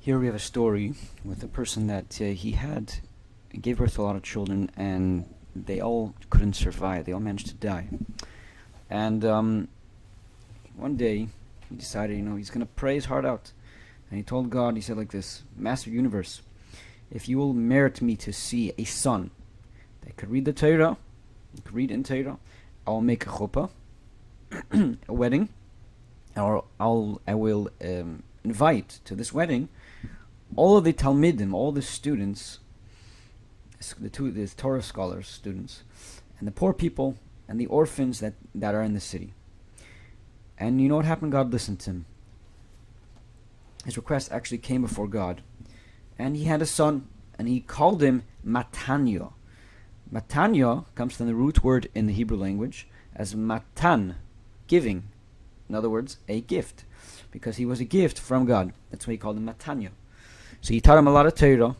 Here we have a story with a person that he gave birth to a lot of children, and they all couldn't survive. They all managed to die. And one day, he decided, he's going to pray his heart out. And he told God, he said like this: Master Universe, if you will merit me to see a son that could read the Torah, could read in Torah, I will make a chuppah, a wedding, or I will invite to this wedding all of the Talmidim, all the students, the Torah scholars, students, and the poor people and the orphans that are in the city. And you know what happened? God listened to him. His request actually came before God, and he had a son, and he called him Matanya. Matanya comes from the root word in the Hebrew language as matan, giving. In other words, a gift, because he was a gift from God. That's why he called him Matanya. So he taught him a lot of Torah,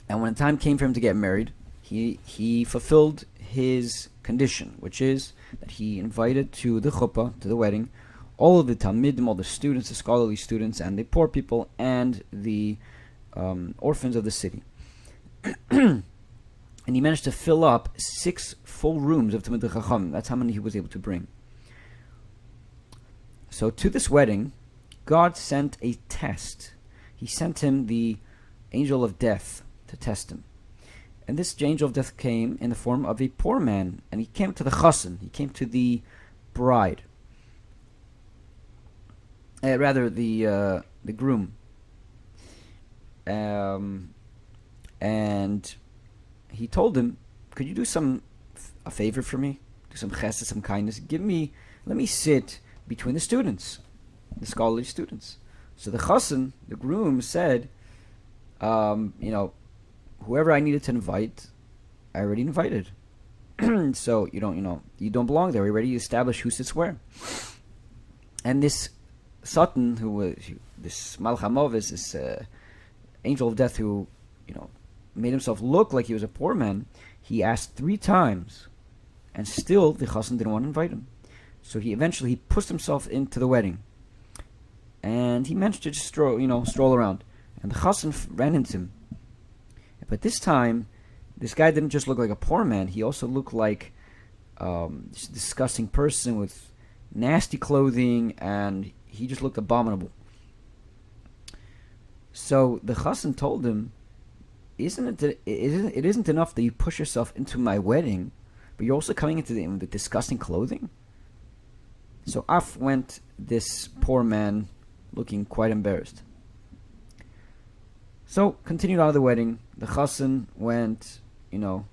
and when the time came for him to get married, he fulfilled his condition, which is that he invited to the chuppah, to the wedding, all of the Talmidim, all the students, the scholarly students, and the poor people, and the orphans of the city. And he managed to fill up 6 full rooms of Talmidei Chacham. That's how many he was able to bring. So to this wedding, God sent a test. He sent him the angel of death to test him. And this angel of death came in the form of a poor man, and he came to the chassan. He came to the bride. The groom. And he told him, could you do a favor for me? Do some chesed, some kindness. Let me sit between the students, the scholarly students. So the chassan, the groom, said, whoever I needed to invite, I already invited. So you don't belong there. We already established who sits where. And this Satan, this Malach HaMoves, this angel of death, who made himself look like he was a poor man, he asked 3 times, and still the chassan didn't want to invite him. So he eventually pushed himself into the wedding, and he managed to just stroll around. And the chassan ran into him. But this time, this guy didn't just look like a poor man. He also looked like this disgusting person with nasty clothing, and he just looked abominable. So the chassan told him, it isn't enough that you push yourself into my wedding, but you're also coming into the disgusting clothing? So off went this poor man, looking quite embarrassed. So, continued on to the wedding. The chassan went, into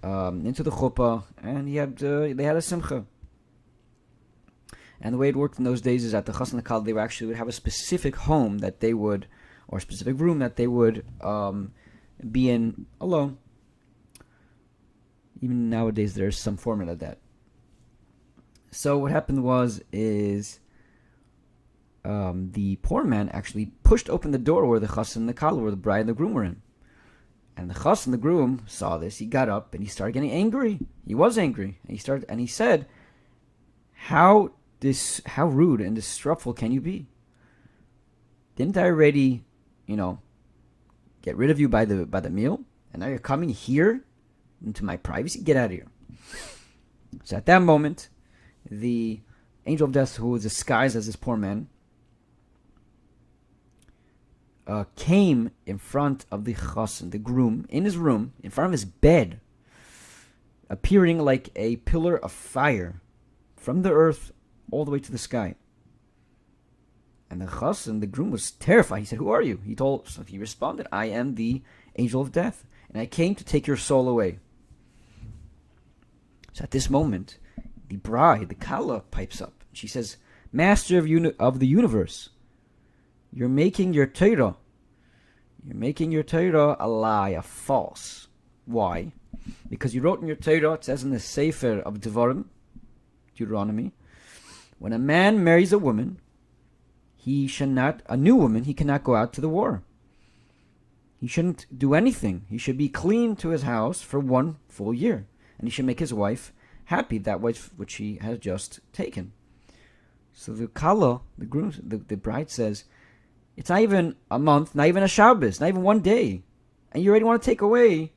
the chuppah, and they had a simcha. And the way it worked in those days is that the chassan and the kala, they would have a specific home that they would, or a specific room that they would be in alone. Even nowadays, there's some format of that. So what happened is the poor man actually pushed open the door where the chassan and the kala, where the bride and the groom were in. And the chassan, the groom, saw this. He got up and he started getting angry. He was angry, and he said, "How rude and disruptful can you be? Didn't I already, get rid of you by the meal? And now you're coming here into my privacy? Get out of here." So at that moment, the angel of death, who was disguised as this poor man, came in front of the chassan, the groom, in his room, in front of his bed, appearing like a pillar of fire from the earth all the way to the sky. And the chassan, the groom, was terrified. He said, "Who are you?" He responded, "I am the angel of death, and I came to take your soul away." So at this moment, the bride, the kala, pipes up. She says, "Master of the universe, you're making your Torah a lie, a false. Why? Because you wrote in your Torah, it says in the Sefer of Advרות, Deuteronomy, when a man marries a woman, he cannot go out to the war. He shouldn't do anything. He should be clean to his house for 1 full year, and he should make his wife happy, that wife which he has just taken." So the kala, the groom, the bride says, It's not even a month, not even a Shabbos, not even one day. And you already want to take away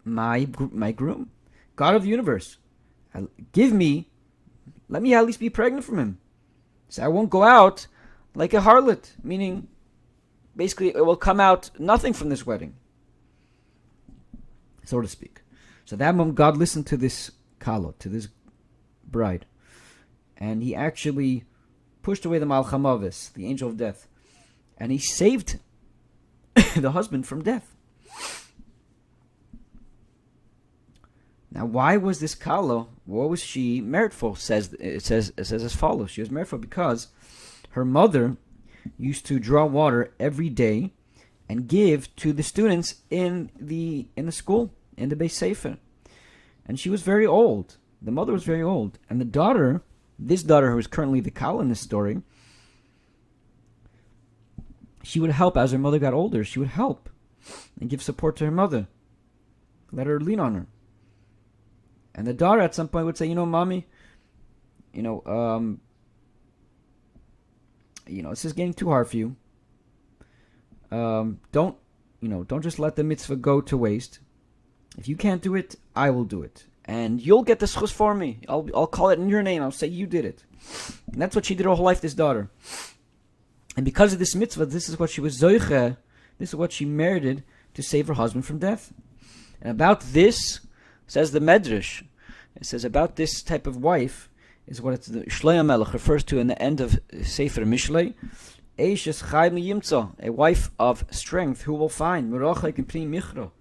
my groom, God of the universe. Let me at least be pregnant from him. So I won't go out like a harlot, meaning basically it will come out nothing from this wedding, so to speak. So that moment God listened to this kalo, to this bride, and he actually pushed away the Malach HaMavis, the angel of death, and he saved the husband from death. Now, why was this kalo? What was she meritful? It says as follows: she was meritful because her mother used to draw water every day and give to the students in the school, in the Beis Sefer. And she was very old. The mother was very old, and the daughter, this daughter who is currently the kalo in this story, she would help as her mother got older. She would help and give support to her mother, let her lean on her. And the daughter at some point would say, Mommy, this is getting too hard for you. Don't just let the mitzvah go to waste. If you can't do it, I will do it. And you'll get the schus for me. I'll call it in your name. I'll say you did it. And that's what she did her whole life, this daughter. And because of this mitzvah, this is what she was zoiche, this is what she merited to save her husband from death. And about this, says the Medrash, it says about this type of wife is what the Shlei HaMelech refers to in the end of Sefer Mishlei, Eishes Chai Yimtza, a wife of strength who will find Merachek and Pnei Michra,